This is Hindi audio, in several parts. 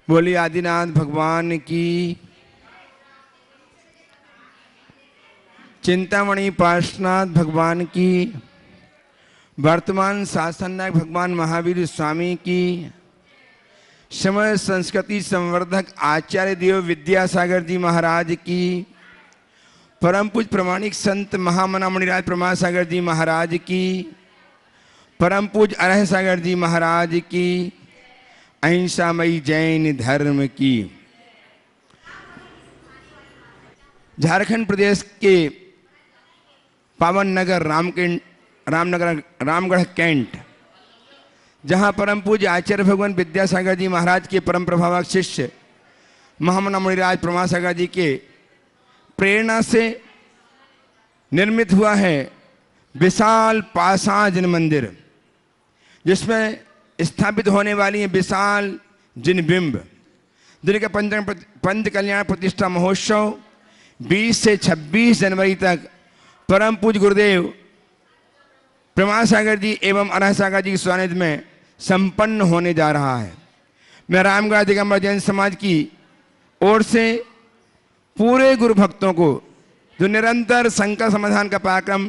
बोली आदिनाथ भगवान की। चिंतामणि पार्श्वनाथ भगवान की। वर्तमान शासन नायक भगवान महावीर स्वामी की। समय संस्कृति संवर्धक आचार्य देव विद्यासागर जी महाराज की। परम पूज्य प्रमाणिक संत महामना मुनिराज प्रमाद सागर जी महाराज की। परम पूज्य अरह सागर जी महाराज की। अहिंसामयी जैन धर्म की। झारखंड प्रदेश के पावन नगर रामगढ़ कैंट, जहां परम पूज्य आचार्य भगवान विद्यासागर जी महाराज के परम प्रभावक शिष्य महामना मुनिराज प्रमाद सागर जी के प्रेरणा से निर्मित हुआ है विशाल पाषाण जिन मंदिर, जिसमें स्थापित होने वाली है विशाल जिन बिंब, जिनका पंच कल्याण प्रतिष्ठा महोत्सव 20 से 26 जनवरी तक परम पूज्य गुरुदेव प्रमाद सागर जी एवं अरह सागर जी के सानिध्य में संपन्न होने जा रहा है। मैं रामगढ़ दिगंबर जैन समाज की ओर से पूरे गुरु भक्तों को, जो निरंतर संकट समाधान का पराक्रम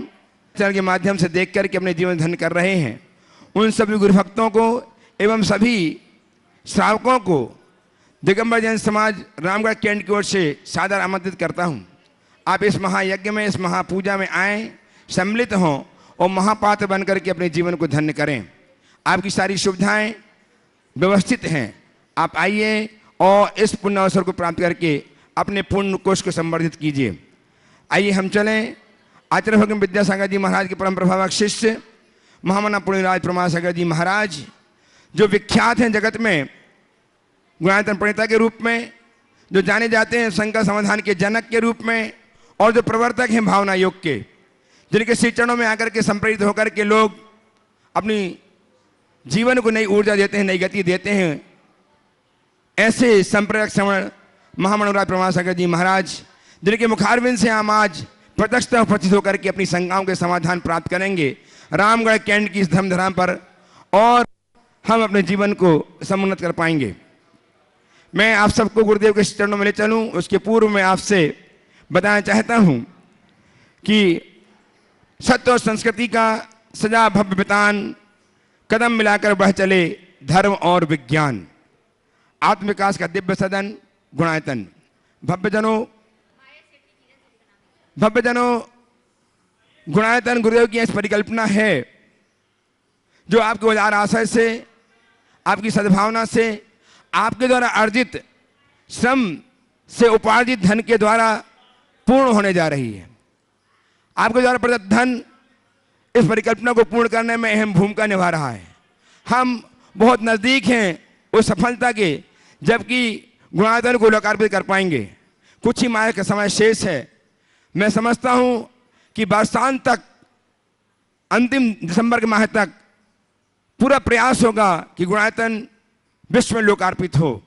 चैनल के माध्यम से देख करके अपने जीवन धन्य कर रहे हैं, उन सभी गुरु भक्तों को एवं सभी श्रावकों को दिगंबर जैन समाज रामगढ़ कैंट की ओर से सादर आमंत्रित करता हूं। आप इस महायज्ञ में, इस महापूजा में आएँ, सम्मिलित हों और महापात्र बनकर के अपने जीवन को धन्य करें। आपकी सारी सुविधाएं व्यवस्थित हैं। आप आइए और इस पुण्य अवसर को प्राप्त करके अपने पुण्य कोष को संवर्धित कीजिए। आइए हम चलें आचार्य भगवान विद्यासागर जी महाराज के परम प्रभावक शिष्य महामना मुनिराज प्रमाद सागर जी महाराज, जो विख्यात हैं जगत में गुणायतन प्रणेता के रूप में, जो जाने जाते हैं संकट समाधान के जनक के रूप में, और जो प्रवर्तक हैं भावना योग के, जिनके श्री चरणों में आकर के संप्रेरित होकर के लोग अपनी जीवन को नई ऊर्जा देते हैं, नई गति देते हैं। ऐसे संप्रेरक श्रवण महामनुराज प्रमाद सागर जी महाराज, जिनके मुखारविंद से हम आज प्रत्यक्ष उपस्थित होकर के अपनी शंकाओं के समाधान प्राप्त करेंगे रामगढ़ कैंट की इस धर्मधाम पर, और हम अपने जीवन को समुन्नत कर पाएंगे। मैं आप सबको गुरुदेव के चरणों में ले चलूं, उसके पूर्व में आपसे बताना चाहता हूं कि सत्य और संस्कृति का सजा भव्य वितान, कदम मिलाकर बढ़ चले धर्म और विज्ञान, आत्मविकास का दिव्य सदन गुणायतन। भव्यजनों गुणायतन गुरुदेव की इस परिकल्पना है, जो आपके उदार आशय से, आपकी सद्भावना से, आपके द्वारा अर्जित श्रम से उपार्जित धन के द्वारा पूर्ण होने जा रही है। आपके द्वारा प्रदत्त धन इस परिकल्पना को पूर्ण करने में अहम भूमिका निभा रहा है। हम बहुत नज़दीक हैं उस सफलता के, जबकि गुणायतन को लोकार्पित कर पाएंगे। कुछ ही माह का समय शेष है। मैं समझता हूं कि वर्षांत तक, अंतिम दिसंबर के माह तक पूरा प्रयास होगा कि गुणायतन विश्व में लोकार्पित हो,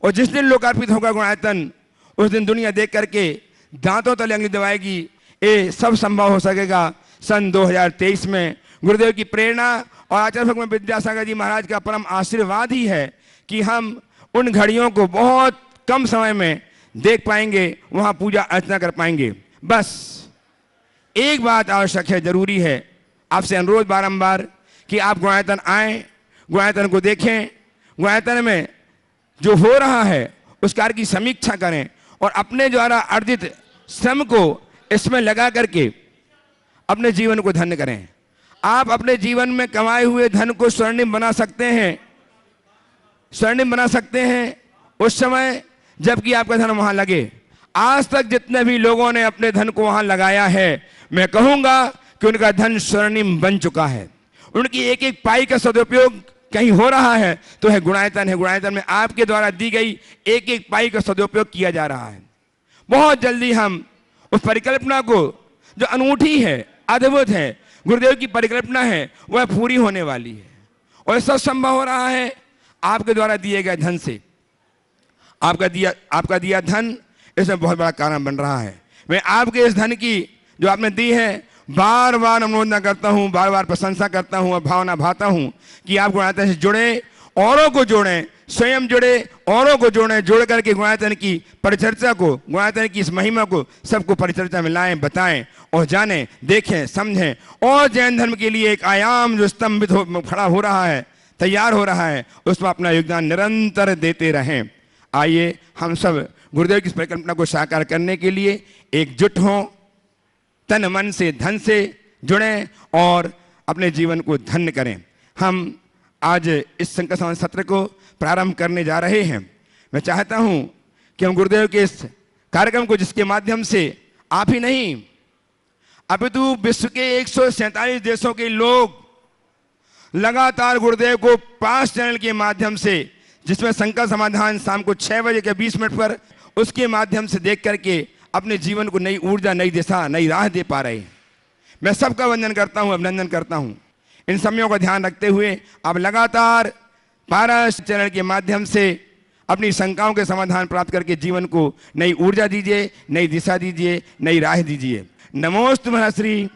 और जिस दिन लोकार्पित होगा गुणायतन, उस दिन दुनिया देख करके दांतों तले अंगुली दबाएगी। ये सब संभव हो सकेगा सन 2023 में। गुरुदेव की प्रेरणा और आचार्य भगवान विद्यासागर जी महाराज का परम आशीर्वाद ही है कि हम उन घड़ियों को बहुत कम समय में देख पाएंगे, वहां पूजा अर्चना कर पाएंगे। बस एक बात आवश्यक है, जरूरी है, आपसे अनुरोध बारंबार कि आप गुणायतन आएँ, गुणायतन को देखें, गुणायतन में जो हो रहा है उस कार्य की समीक्षा करें, और अपने द्वारा अर्जित श्रम को इसमें लगा करके अपने जीवन को धन्य करें। आप अपने जीवन में कमाए हुए धन को स्वर्णिम बना सकते हैं, स्वर्णिम बना सकते हैं उस समय जबकि आपका धन वहां लगे। आज तक जितने भी लोगों ने अपने धन को वहां लगाया है, मैं कहूंगा कि उनका धन स्वर्णिम बन चुका है। उनकी एक एक पाई का सदुपयोग कहीं हो रहा है तो है गुणायतन है। गुणायतन में आपके द्वारा दी गई एक एक पाई का सदुपयोग किया जा रहा है। बहुत जल्दी हम उस परिकल्पना को, जो अनूठी है, अद्भुत है, गुरुदेव की परिकल्पना है, वह पूरी होने वाली है। और सब संभव हो रहा है आपके द्वारा दिए गए धन से। आपका दिया धन इसमें बहुत बड़ा कारण बन रहा है। मैं आपके इस धन की जो आपने दी है बार बार अनुमोदना करता हूं, बार बार प्रशंसा करता हूं और भावना भाता हूं कि आप गुणायतन से जुड़े, औरों को जोड़ें, स्वयं जुड़े, औरों को जोड़ें, जोड़ करके गुणायतन की परिचर्चा को, गुणायतन की इस महिमा को सबको परिचर्चा में लाएं, बताएं और जानें, देखें, समझें। और जैन धर्म के लिए एक आयाम जो स्तंभित खड़ा हो रहा है, तैयार हो रहा है, उसमें अपना योगदान निरंतर देते रहें। आइए हम सब गुरुदेव की इस परिकल्पना को साकार करने के लिए एकजुट हों, तन मन से धन से जुड़ें और अपने जीवन को धन्य करें। हम आज इस संकट समाधान सत्र को प्रारंभ करने जा रहे हैं। मैं चाहता हूं कि हम गुरुदेव के इस कार्यक्रम को, जिसके माध्यम से आप ही नहीं अपितु विश्व के 147 देशों के लोग लगातार गुरुदेव को 5 चैनल के माध्यम से, जिसमें संकट समाधान शाम को 6 बजे के 20 मिनट पर, उसके माध्यम से देख करके अपने जीवन को नई ऊर्जा, नई दिशा, नई राह दे पा रहे हैं। मैं सबका वंदन करता हूं, अभिनंदन करता हूं। इन समयों का ध्यान रखते हुए आप लगातार 12 चैनल के माध्यम से अपनी शंकाओं के समाधान प्राप्त करके जीवन को नई ऊर्जा दीजिए, नई दिशा दीजिए, नई राह दीजिए। नमोस्तु महर्षि,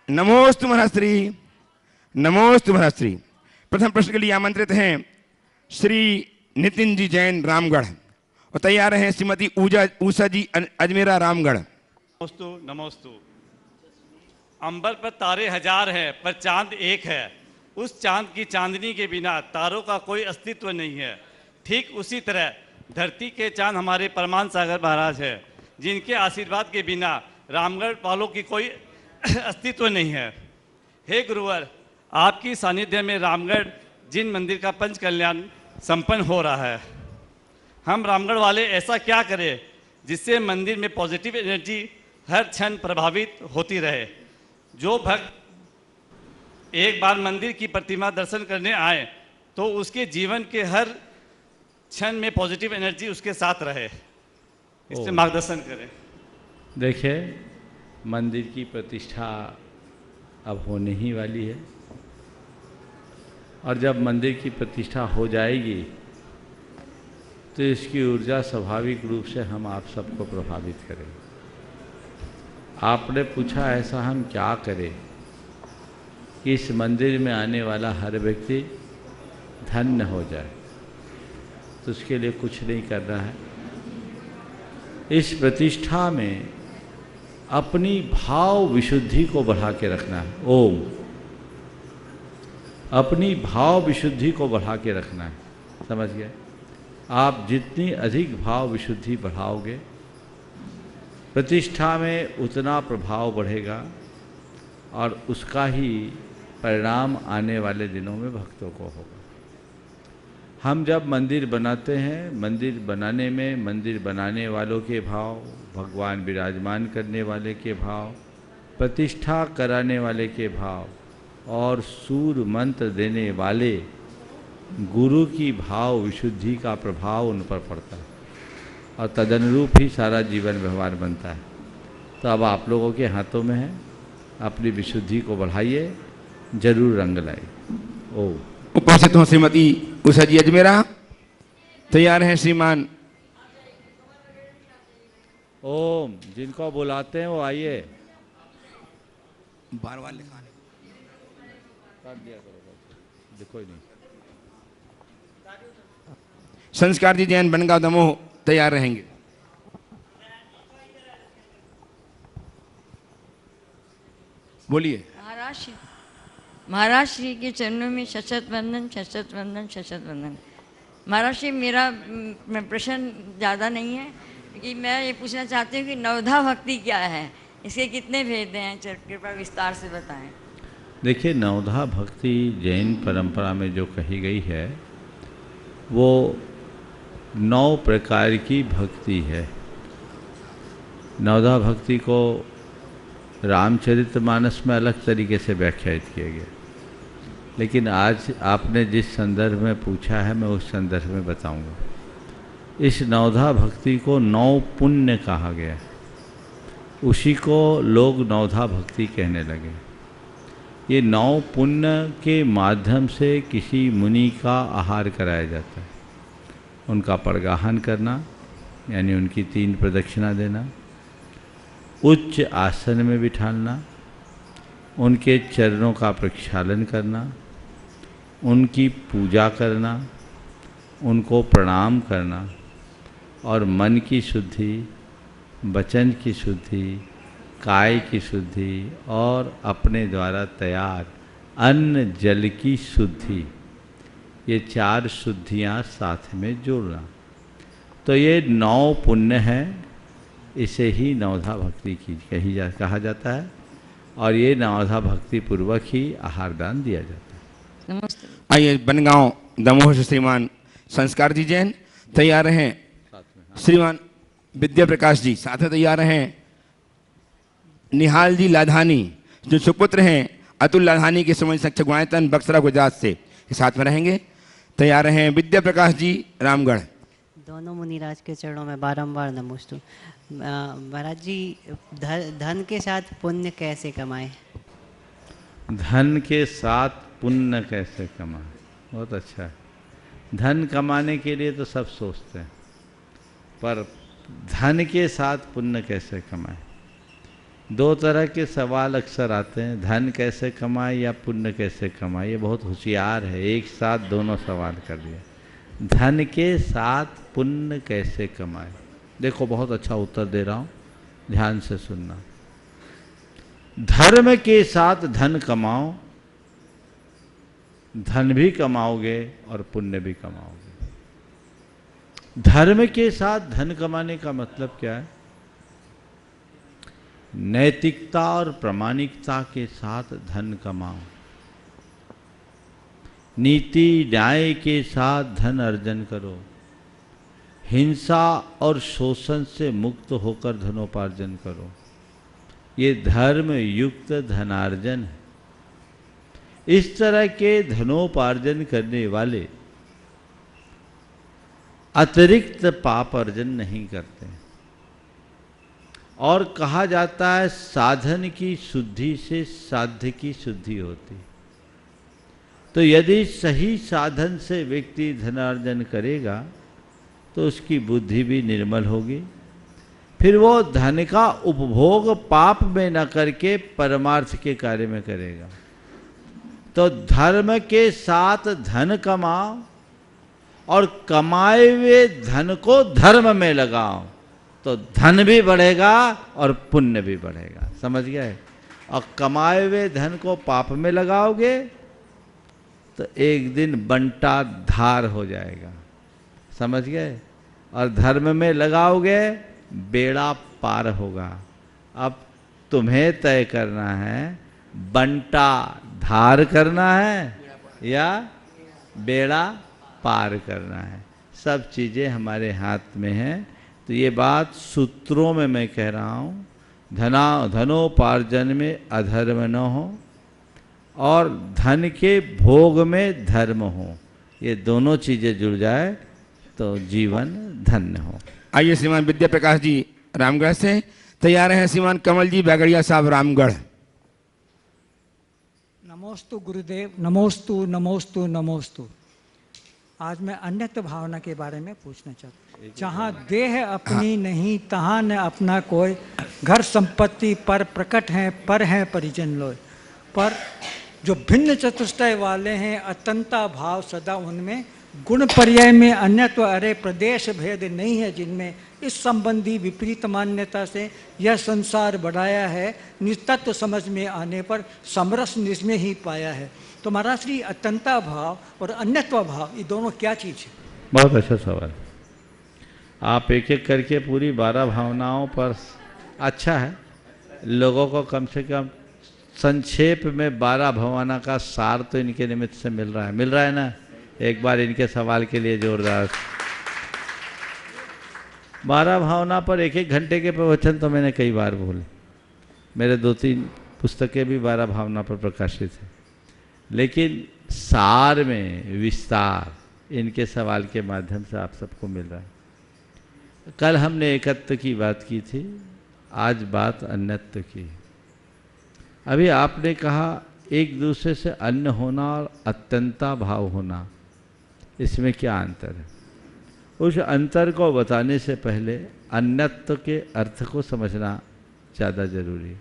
नमोस्तु महर्षि, नमोस्तु महर्षि। प्रथम प्रश्न के लिए आमंत्रित हैं श्री नितिन जी जैन रामगढ़, और तैयार हैं श्रीमती ऊषा जी अजमेरा रामगढ़। नमोस्तु नमोस्तु। अंबर पर तारे हजार हैं पर चांद एक है। उस चांद की चांदनी के बिना तारों का कोई अस्तित्व नहीं है। ठीक उसी तरह धरती के चांद हमारे परमान सागर महाराज है, जिनके आशीर्वाद के बिना रामगढ़ वालों की कोई अस्तित्व नहीं है। हे गुरुवर, आपकी सानिध्य में रामगढ़ जिन मंदिर का पंच कल्याण संपन्न हो रहा है, हम रामगढ़ वाले ऐसा क्या करें जिससे मंदिर में पॉजिटिव एनर्जी हर क्षण प्रभावित होती रहे। जो भक्त एक बार मंदिर की प्रतिमा दर्शन करने आए तो उसके जीवन के हर क्षण में पॉजिटिव एनर्जी उसके साथ रहे, इससे मार्गदर्शन करें। देखिए, मंदिर की प्रतिष्ठा अब होने ही वाली है, और जब मंदिर की प्रतिष्ठा हो जाएगी तो इसकी ऊर्जा स्वाभाविक रूप से हम आप सबको प्रभावित करेगी। आपने पूछा ऐसा हम क्या करें कि इस मंदिर में आने वाला हर व्यक्ति धन्य हो जाए। तो उसके लिए कुछ नहीं करना है। इस प्रतिष्ठा में अपनी भाव विशुद्धि को बढ़ा के रखना है। ओम, अपनी भाव विशुद्धि को बढ़ा के रखना है। समझ गए? आप जितनी अधिक भाव विशुद्धि बढ़ाओगे, प्रतिष्ठा में उतना प्रभाव बढ़ेगा और उसका ही परिणाम आने वाले दिनों में भक्तों को होगा। हम जब मंदिर बनाते हैं, मंदिर बनाने में मंदिर बनाने वालों के भाव, भगवान विराजमान करने वाले के भाव, प्रतिष्ठा कराने वाले के भाव और सूर मंत्र देने वाले गुरु की भाव विशुद्धि का प्रभाव उन पर पड़ता है, और तदनुरूप ही सारा जीवन व्यवहार बनता है। तो अब आप लोगों के हाथों में है, अपनी विशुद्धि को बढ़ाइए, जरूर रंग लाइए। ओ उपस्थित हों श्रीमती उषा जी अजमेरा, तैयार हैं श्रीमान। ओम, जिनको बुलाते हैं वो आइए। बार बार लिखा कर दिया करो, देखो ही नहीं। संस्कार जी जैन बनगांव दमोह तैयार रहेंगे। बोलिए। महाराज श्री के चरणों में शत वंदन, शत वंदन, शत वंदन। महाराज श्री, मेरा प्रश्न ज़्यादा नहीं है कि मैं ये पूछना चाहती हूँ कि नवधा भक्ति क्या है, इसके कितने भेद हैं, कृपया विस्तार से बताएं। देखिए, नवधा भक्ति जैन परंपरा में जो कही गई है वो 9 प्रकार की भक्ति है। नवधा भक्ति को रामचरितमानस में अलग तरीके से व्याख्यायित किया गया, लेकिन आज आपने जिस संदर्भ में पूछा है मैं उस संदर्भ में बताऊंगा। इस नवधा भक्ति को 9 पुण्य कहा गया, उसी को लोग नवधा भक्ति कहने लगे। ये 9 पुण्य के माध्यम से किसी मुनि का आहार कराया जाता है। उनका परगाहन करना, यानी उनकी 3 प्रदक्षिणा देना, उच्च आसन में बिठाना, उनके चरणों का प्रक्षालन करना, उनकी पूजा करना, उनको प्रणाम करना और मन की शुद्धि, वचन की शुद्धि, काय की शुद्धि और अपने द्वारा तैयार अन्न जल की शुद्धि, ये 4 शुद्धियाँ साथ में जोड़ना। तो ये 9 पुण्य है, इसे ही नवधा भक्ति की कहा जाता है और ये नवधा भक्ति पूर्वक ही आहार दान दिया जाता है। नमस्ते। आइए बनगांव दमोह से श्रीमान संस्कार जी जैन तैयार हैं, श्रीमान विद्या प्रकाश जी साथ में तैयार हैं, निहाल जी लाधानी जो सुपुत्र हैं अतुल लाधानी के समझ सक्षक गुणायतन बक्सरा गुजरात से साथ में रहेंगे। तैयार हैं विद्या प्रकाश जी रामगढ़। दोनों मुनिराज के चरणों में बारंबार नमोस्तु। महाराज जी, धन के साथ पुण्य कैसे कमाएं? धन के साथ पुण्य कैसे कमाएं, बहुत अच्छा है। धन कमाने के लिए तो सब सोचते हैं, पर धन के साथ पुण्य कैसे कमाएं? 2 तरह के सवाल अक्सर आते हैं, धन कैसे कमाए या पुण्य कैसे कमाए। ये बहुत होशियार है, एक साथ दोनों सवाल कर दिए। धन के साथ पुण्य कैसे कमाए, देखो बहुत अच्छा उत्तर दे रहा हूँ, ध्यान से सुनना। धर्म के साथ धन कमाओ, धन भी कमाओगे और पुण्य भी कमाओगे। धर्म के साथ धन कमाने का मतलब क्या है? नैतिकता और प्रामाणिकता के साथ धन कमाओ, नीति न्याय के साथ धन अर्जन करो, हिंसा और शोषण से मुक्त होकर धनोपार्जन करो। ये धर्म युक्त धनार्जन है। इस तरह के धनोपार्जन करने वाले अतिरिक्त पाप अर्जन नहीं करते। और कहा जाता है साधन की शुद्धि से साध्य की शुद्धि होती। तो यदि सही साधन से व्यक्ति धनार्जन करेगा तो उसकी बुद्धि भी निर्मल होगी, फिर वो धन का उपभोग पाप में न करके परमार्थ के कार्य में करेगा। तो धर्म के साथ धन कमाओ और कमाए हुए धन को धर्म में लगाओ, तो धन भी बढ़ेगा और पुण्य भी बढ़ेगा। समझ गए? और कमाए हुए धन को पाप में लगाओगे तो एक दिन बंटा धार हो जाएगा। समझ गए? और धर्म में लगाओगे बेड़ा पार होगा। अब तुम्हें तय करना है बंटा धार करना है या बेड़ा पार करना है। सब चीज़ें हमारे हाथ में हैं। तो ये बात सूत्रों में मैं कह रहा हूँ, धनोपार्जन में अधर्म न हो और धन के भोग में धर्म हो। ये दोनों चीज़ें जुड़ जाए तो जीवन धन्य हो। आइए श्रीमान विद्या प्रकाश जी रामगढ़ से तैयार हैं, श्रीमान कमल जी बैगड़िया साहब रामगढ़। नमोस्तु गुरुदेव, नमोस्तु नमोस्तु नमोस्तु। आज मैं अन्यत्र भावना के बारे में पूछना चाहता हूँ। जहाँ देह अपनी नहीं तहाँ न अपना कोई, घर संपत्ति पर प्रकट हैं पर हैं परिजन लोय। पर जो भिन्न चतुष्टय वाले हैं अत्यंता भाव सदा उनमें, गुण पर्याय में अन्यत्व अरे प्रदेश भेद नहीं है जिनमें। इस संबंधी विपरीत मान्यता से यह संसार बढ़ाया है, निस्तत्व समझ में आने पर समरस निज में ही पाया है। तो महाराज श्री अत्यंता भाव और अन्यत्व भाव ये दोनों क्या चीज़ है? बहुत अच्छा सवाल। आप एक एक करके पूरी 12 भावनाओं पर, अच्छा है लोगों को कम से कम संक्षेप में 12 भावना का सार तो इनके निमित्त से मिल रहा है ना। एक बार इनके सवाल के लिए जोरदार। 12 भावना पर 1-1 घंटे के प्रवचन तो मैंने कई बार बोले। मेरे 2-3 पुस्तकें भी 12 भावना पर प्रकाशित हैं, लेकिन सार में विस्तार इनके सवाल के माध्यम से आप सबको मिल रहा है। कल हमने एकत्व की बात की थी, आज बात अन्यत्व की। अभी आपने कहा एक दूसरे से अन्न होना और अत्यंता भाव होना, इसमें क्या अंतर है? उस अंतर को बताने से पहले अन्यत्व के अर्थ को समझना ज़्यादा जरूरी है।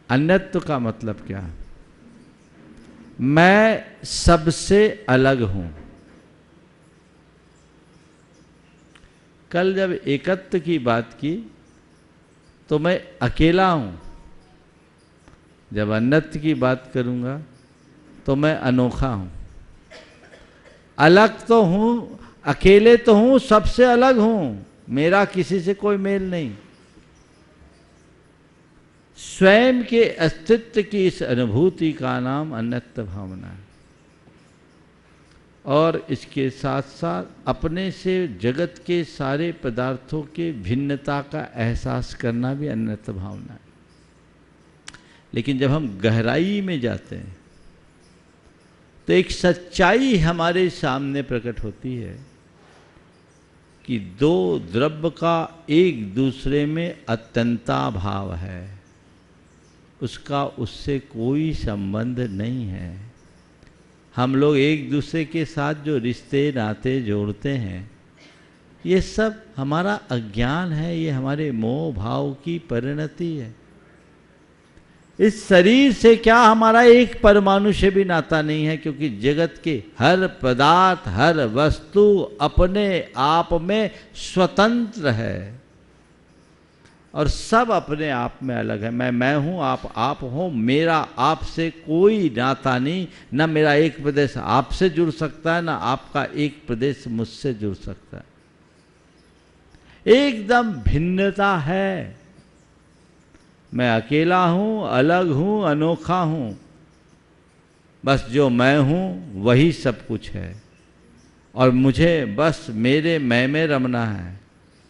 अन्यत्व का मतलब क्या है? मैं सबसे अलग हूं। कल जब एकत्व की बात की तो मैं अकेला हूं, जब अन्यत्व की बात करूंगा तो मैं अनोखा हूं। अलग तो हूं, अकेले तो हूं, सबसे अलग हूं, मेरा किसी से कोई मेल नहीं। स्वयं के अस्तित्व की इस अनुभूति का नाम अन्यत्व भावना है। और इसके साथ साथ अपने से जगत के सारे पदार्थों के भिन्नता का एहसास करना भी अन्यत्व भावना है। लेकिन जब हम गहराई में जाते हैं तो एक सच्चाई हमारे सामने प्रकट होती है कि दो द्रव्य का एक दूसरे में अत्यंता भाव है, उसका उससे कोई संबंध नहीं है। हम लोग एक दूसरे के साथ जो रिश्ते नाते जोड़ते हैं, ये सब हमारा अज्ञान है, ये हमारे मोह भाव की परिणति है। इस शरीर से क्या हमारा एक परमाणु से भी नाता नहीं है, क्योंकि जगत के हर पदार्थ, हर वस्तु अपने आप में स्वतंत्र है और सब अपने आप में अलग है। मैं हूँ, आप हो, मेरा आपसे कोई नाता नहीं। ना मेरा एक प्रदेश आपसे जुड़ सकता है, ना आपका एक प्रदेश मुझसे जुड़ सकता है। एकदम भिन्नता है। मैं अकेला हूँ, अलग हूँ, अनोखा हूँ। बस जो मैं हूँ वही सब कुछ है और मुझे बस मेरे मैं में रमना है।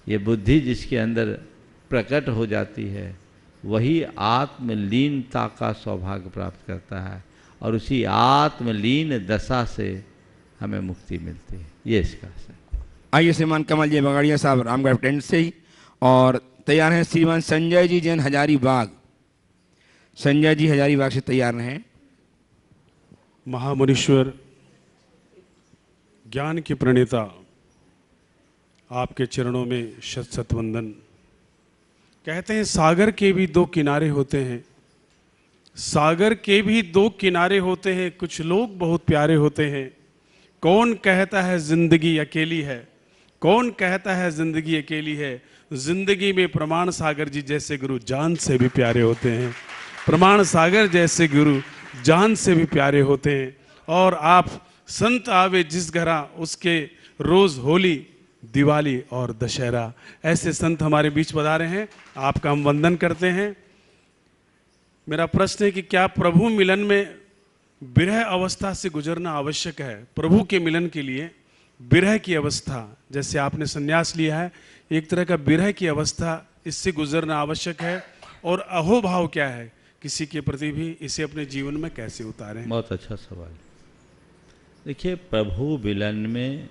ये बुद्धि जिसके अंदर प्रकट हो जाती है वही आत्मलीनता का सौभाग्य प्राप्त करता है और उसी आत्मलीन दशा से हमें मुक्ति मिलती है। ये इसका है। आइए श्रीमान कमल जी बगाड़िया साहब रामगढ़ टेंट से ही, और तैयार हैं श्रीमान संजय जी जैन हजारीबाग। संजय जी हजारीबाग से तैयार हैं। महामुनीश्वर, ज्ञान के प्रणेता, आपके चरणों में शत शत वंदन। कहते हैं सागर के भी दो किनारे होते हैं, सागर के भी दो किनारे होते हैं, कुछ लोग बहुत प्यारे होते हैं। कौन कहता है जिंदगी अकेली है, कौन कहता है जिंदगी अकेली है। जिंदगी में प्रमाण सागर जी जैसे गुरु जान से भी प्यारे होते हैं, प्रमाण सागर जैसे गुरु जान से भी प्यारे होते हैं। और आप संत आवे जिस घरा उसके रोज होली, दिवाली और दशहरा, ऐसे संत हमारे बीच पधारे हैं, आपका हम वंदन करते हैं। मेरा प्रश्न है कि क्या प्रभु मिलन में विरह अवस्था से गुजरना आवश्यक है? प्रभु के मिलन के लिए विरह की अवस्था, जैसे आपने संन्यास लिया है, एक तरह का विरह की अवस्था, इससे गुजरना आवश्यक है। और अहोभाव क्या है किसी के प्रति भी, इसे अपने जीवन में कैसे उतारें? बहुत अच्छा सवाल। देखिए, प्रभु मिलन में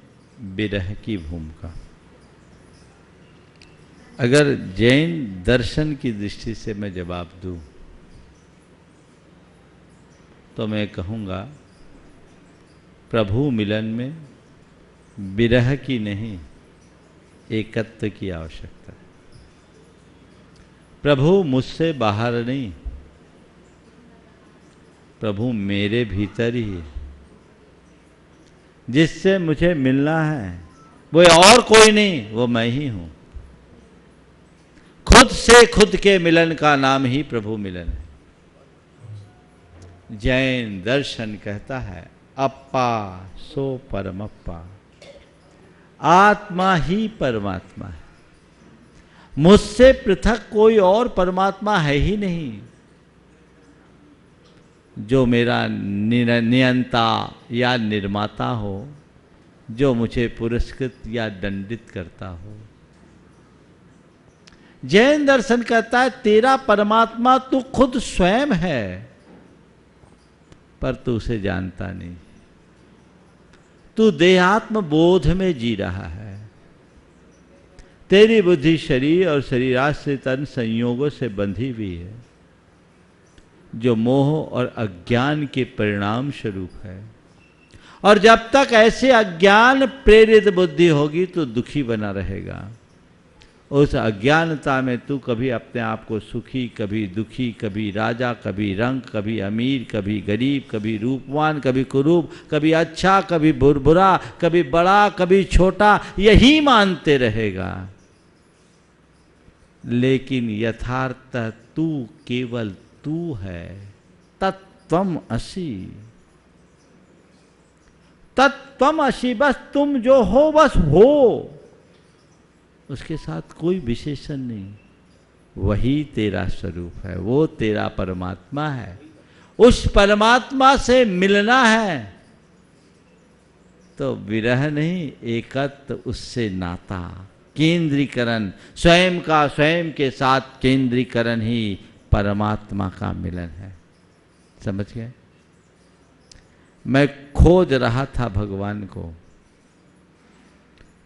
विरह की भूमिका, अगर जैन दर्शन की दृष्टि से मैं जवाब दूं तो मैं कहूँगा प्रभु मिलन में विरह की नहीं, एकत्व की आवश्यकता है। प्रभु मुझसे बाहर नहीं, प्रभु मेरे भीतर ही है। जिससे मुझे मिलना है वो और कोई नहीं, वो मैं ही हूं। खुद से खुद के मिलन का नाम ही प्रभु मिलन है। जैन दर्शन कहता है अप्पा सो परमप्पा, आत्मा ही परमात्मा है। मुझसे पृथक कोई और परमात्मा है ही नहीं। जो मेरा नियंता या निर्माता हो, जो मुझे पुरस्कृत या दंडित करता हो। जैन दर्शन कहता है तेरा परमात्मा तू खुद स्वयं है, पर तू उसे जानता नहीं। तू देहात्म बोध में जी रहा है। तेरी बुद्धि शरीर और शरीराश्रित तन संयोगों से बंधी हुई है, जो मोह और अज्ञान के परिणाम स्वरूप है। और जब तक ऐसे अज्ञान प्रेरित बुद्धि होगी तो दुखी बना रहेगा। उस अज्ञानता में तू कभी अपने आप को सुखी, कभी दुखी, कभी राजा, कभी रंग, कभी अमीर, कभी गरीब, कभी रूपवान, कभी कुरूप, कभी अच्छा, कभी बुरा, कभी बड़ा, कभी छोटा, यही मानते रहेगा। लेकिन यथार्थ तू केवल तू है, तत्त्वम असि। तत्त्वम असि, बस तुम जो हो बस हो, उसके साथ कोई विशेषण नहीं। वही तेरा स्वरूप है, वो तेरा परमात्मा है। उस परमात्मा से मिलना है तो विरह नहीं, एकत्व, उससे नाता, केंद्रीकरण, स्वयं का स्वयं के साथ केंद्रीकरण ही परमात्मा का मिलन है। समझ गए? मैं खोज रहा था भगवान को,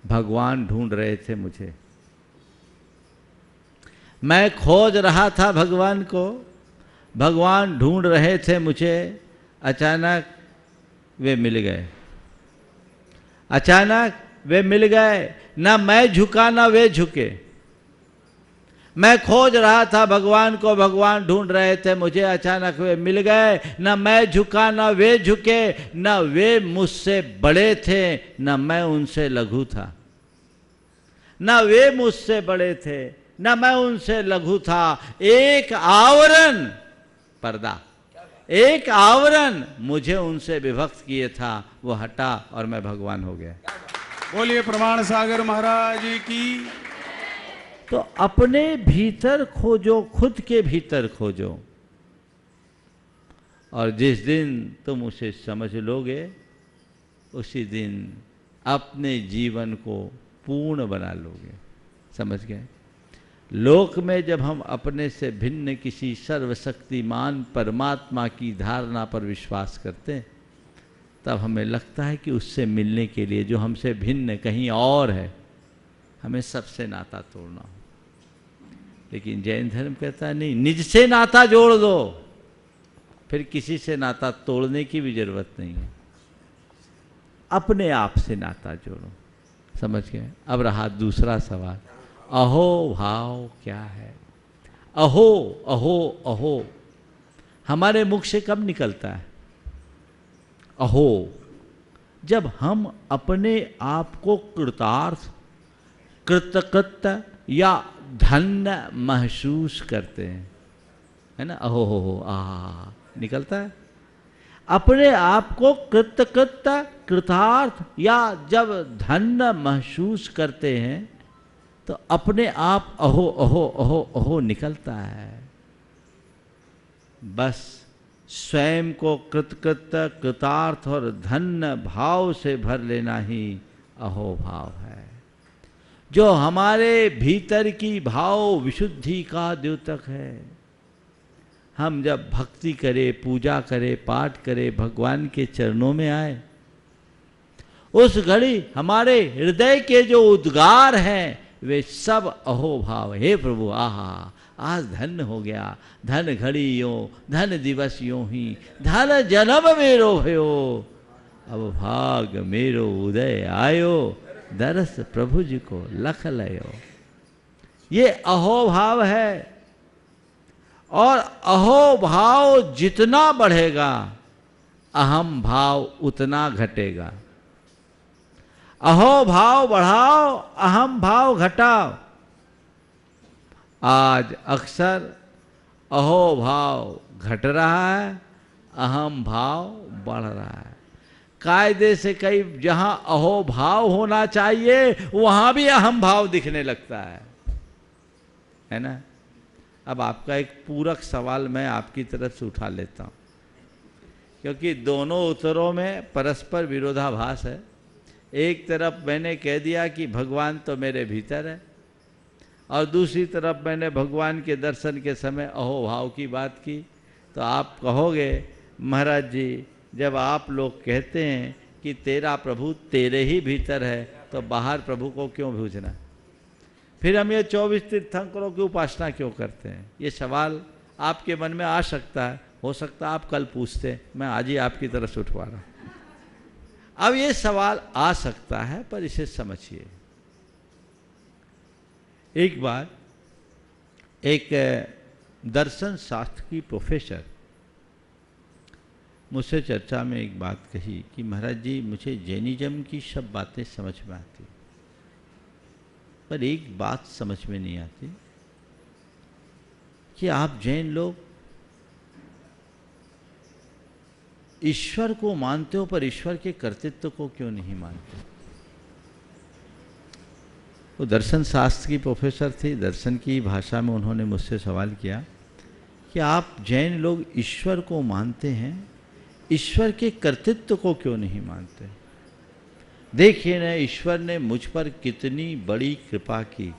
भगवान ढूंढ रहे थे मुझे। मैं खोज रहा था भगवान को, भगवान ढूंढ रहे थे मुझे। अचानक वे मिल गए, अचानक वे मिल गए। ना मैं झुका ना वे झुके। मैं खोज रहा था भगवान को, भगवान ढूंढ रहे थे मुझे, अचानक वे मिल गए। ना मैं झुका ना वे झुके, ना वे मुझसे बड़े थे ना मैं उनसे लघु था। ना वे मुझसे बड़े थे ना मैं उनसे लघु था। एक आवरण, पर्दा, एक आवरण मुझे उनसे विभक्त किए था, वो हटा और मैं भगवान हो गया। बोलिए प्रमाण सागर महाराज की। तो अपने भीतर खोजो, खुद के भीतर खोजो, और जिस दिन तुम उसे समझ लोगे उसी दिन अपने जीवन को पूर्ण बना लोगे। समझ गए? लोक में जब हम अपने से भिन्न किसी सर्वशक्तिमान परमात्मा की धारणा पर विश्वास करते हैं, तब हमें लगता है कि उससे मिलने के लिए जो हमसे भिन्न कहीं और है, हमें सबसे नाता तोड़ना हो। लेकिन जैन धर्म कहता है नहीं, निज से नाता जोड़ दो, फिर किसी से नाता तोड़ने की भी जरूरत नहीं है। अपने आप से नाता जोड़ो। समझ गए? अब रहा दूसरा सवाल, अहो भाव क्या है? अहो अहो अहो हमारे मुख से कब निकलता है? अहो, जब हम अपने आप को कृतार्थ, कृतकृत्य या धन्य महसूस करते हैं, है ना? अहो हो आ निकलता है। अपने आप को कृतकृत्य, कृतार्थ या जब धन्य महसूस करते हैं तो अपने आप अहो अहो अहो अहो निकलता है। बस स्वयं को कृतकृत्य, कृतार्थ और धन्य भाव से भर लेना ही अहो भाव है, जो हमारे भीतर की भाव विशुद्धि का द्योतक है। हम जब भक्ति करें, पूजा करें, पाठ करें, भगवान के चरणों में आए, उस घड़ी हमारे हृदय के जो उद्गार हैं वे सब अहो भाव। हे प्रभु, आहा आज धन्य हो गया, धन घड़ी यो, धन दिवस यो ही, धन जन्म मेरो भयो, अब भाग मेरो उदय आयो, दरस प्रभु जी को लख लयो। ये अहो भाव है, और अहो भाव जितना बढ़ेगा अहम भाव उतना घटेगा। अहो भाव बढ़ाओ, अहम भाव घटाओ। आज अक्सर अहो भाव घट रहा है, अहम भाव बढ़ रहा है। कायदे से कई जहां अहो भाव होना चाहिए वहां भी अहम भाव दिखने लगता है ना? अब आपका एक पूरक सवाल मैं आपकी तरफ से उठा लेता हूं, क्योंकि दोनों उत्तरों में परस्पर विरोधाभास है। एक तरफ मैंने कह दिया कि भगवान तो मेरे भीतर है, और दूसरी तरफ मैंने भगवान के दर्शन के समय अहो भाव की बात की। तो आप कहोगे महाराज जी, जब आप लोग कहते हैं कि तेरा प्रभु तेरे ही भीतर है, तो बाहर प्रभु को क्यों पूजना? फिर हम ये 24 तीर्थंकरों की उपासना क्यों करते हैं? ये सवाल आपके मन में आ सकता है, हो सकता है आप कल पूछते, मैं आज ही आपकी तरफ से उठवा रहा हूँ। अब ये सवाल आ सकता है, पर इसे समझिए। एक बार एक दर्शन शास्त्र की प्रोफेसर मुझसे चर्चा में एक बात कही कि महाराज जी, मुझे जैनिज्म की सब बातें समझ में आती, पर एक बात समझ में नहीं आती कि आप जैन लोग ईश्वर को मानते हो पर ईश्वर के कर्तृत्व को क्यों नहीं मानते। वो दर्शन शास्त्र की प्रोफेसर थी, दर्शन की भाषा में उन्होंने मुझसे सवाल किया कि आप जैन लोग ईश्वर को मानते हैं, ईश्वर के कर्तृत्व को क्यों नहीं मानते। देखिए ना, ईश्वर ने मुझ पर कितनी बड़ी कृपा की।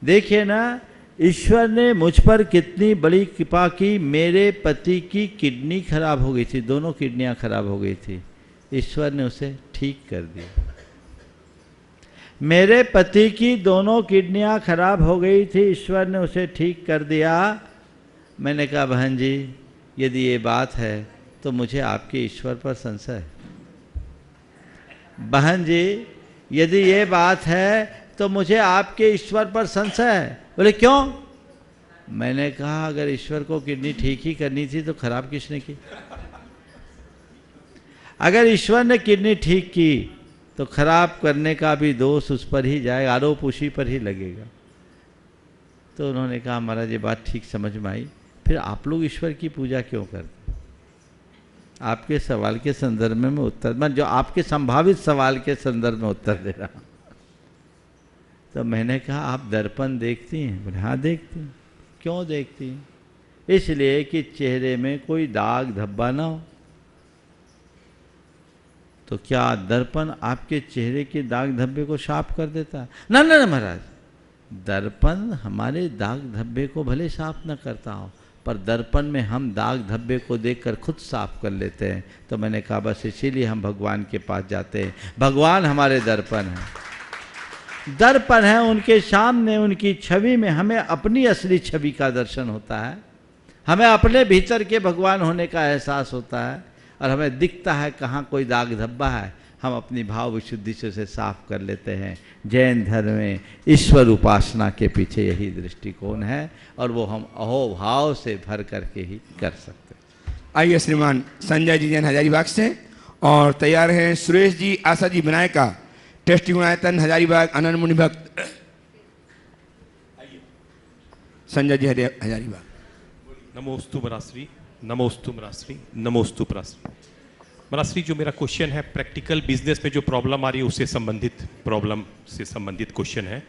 देखिए ना, ईश्वर ने मुझ पर कितनी बड़ी कृपा की। मेरे पति की किडनी खराब हो गई थी, दोनों किडनियां खराब हो गई थी, ईश्वर ने उसे ठीक कर दिया। मेरे पति की दोनों किडनियां खराब हो गई थी, ईश्वर ने उसे ठीक कर दिया। मैंने कहा बहन जी, यदि ये बात है तो मुझे आपके ईश्वर पर संशय है। बहन जी, यदि ये बात है तो मुझे आपके ईश्वर पर संशय है। बोले क्यों? मैंने कहा अगर ईश्वर को किडनी ठीक ही करनी थी तो खराब किसने की? अगर ईश्वर ने किडनी ठीक की तो खराब करने का भी दोष उस पर ही जाएगा, आरोप उसी पर ही लगेगा। तो उन्होंने कहा महाराज ये बात ठीक समझ में आई, फिर आप लोग ईश्वर की पूजा क्यों करते? आपके सवाल के संदर्भ में मैं उत्तर, मैं जो आपके संभावित सवाल के संदर्भ में उत्तर दे रहा हूँ। तो मैंने कहा आप दर्पण देखती हैं? बोले हाँ देखती हैं। क्यों देखती हैं? इसलिए कि चेहरे में कोई दाग धब्बा ना हो। तो क्या दर्पण आपके चेहरे के दाग धब्बे को साफ कर देता है? ना ना ना महाराज, दर्पण हमारे दाग धब्बे को भले साफ न करता हो, पर दर्पण में हम दाग धब्बे को देखकर खुद साफ कर लेते हैं। तो मैंने कहा बस इसीलिए हम भगवान के पास जाते हैं। भगवान हमारे दर्पण हैं, दर्पण है, उनके सामने उनकी छवि में हमें अपनी असली छवि का दर्शन होता है, हमें अपने भीतर के भगवान होने का एहसास होता है, और हमें दिखता है कहाँ कोई दाग धब्बा है, हम अपनी भाव विशुद्धि से उसे साफ कर लेते हैं। जैन धर्म में ईश्वर उपासना के पीछे यही दृष्टिकोण है, और वो हम अहोभाव से भर करके ही कर सकते हैं। आइए श्रीमान संजय जी जैन हजारीबाग से, और तैयार हैं सुरेश जी आशा जी विनायका टेस्टी गुणायतन हजारीबाग आनंद मुनि भक्त। संजय जी हजारीबाग। नमोस्तु मराश्री, नमोस्तु मराश्री, नमोस्तु पराश्री। मराश्री, जो मेरा क्वेश्चन है प्रैक्टिकल बिजनेस में जो प्रॉब्लम आ रही है उससे संबंधित प्रॉब्लम से संबंधित क्वेश्चन है।